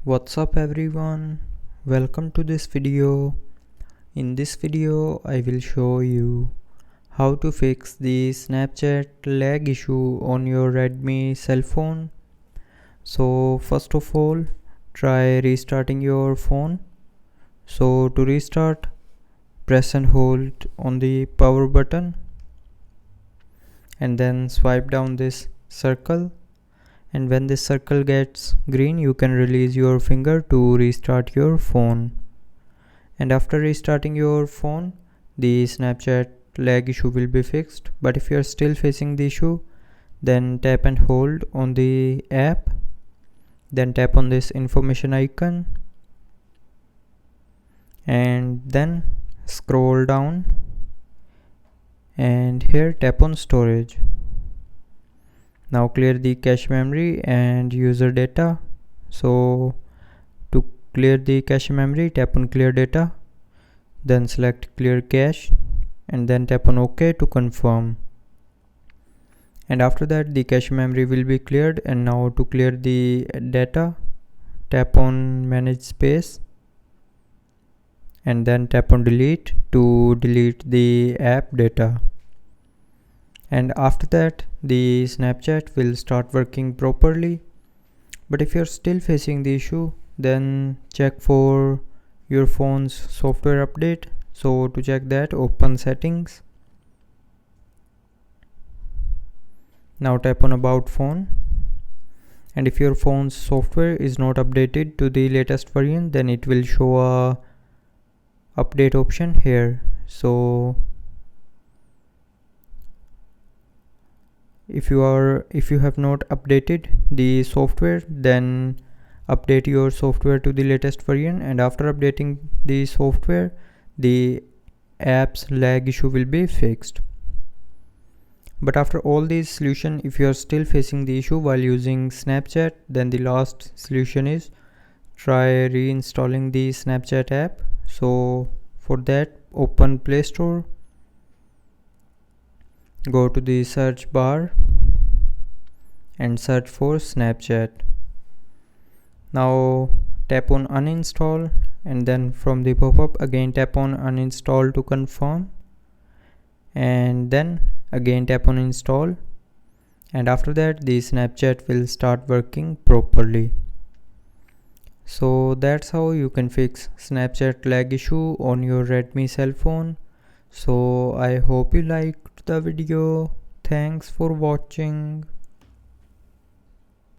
What's up everyone, welcome to this video. In this video I will show you how to fix the Snapchat lag issue on your Redmi cell phone. So first of all, try restarting your phone. So to restart, press and hold on the power button and then swipe down this circle, and when this circle gets green you can release your finger to restart your phone. And after restarting your phone, the Snapchat lag issue will be fixed. But if you are still facing the issue, then tap and hold on the app, then tap on this information icon and then scroll down, and here tap on storage. Now clear the cache memory and user data. So to clear the cache memory, tap on clear data, then select clear cache and then tap on OK to confirm. And after that the cache memory will be cleared. And now to clear the data, tap on manage space and then tap on delete to delete the app data. And after that the Snapchat will start working properly. But if you're still facing the issue, then check for your phone's software update. So to check that, open settings. Now tap on about phone, and if your phone's software is not updated to the latest version, then it will show a update option here. So if you have not updated the software, then update your software to the latest version, and after updating the software the app's lag issue will be fixed. But after all these solutions, if you are still facing the issue while using Snapchat, then the last solution is try reinstalling the Snapchat app. So for that, open Play Store, go to the search bar and search for Snapchat. Now tap on uninstall, and then from the pop-up again tap on uninstall to confirm, and then again tap on install, and after that the Snapchat will start working properly. So that's how you can fix Snapchat lag issue on your Redmi cell phone. So I hope you liked the video. Thanks for watching.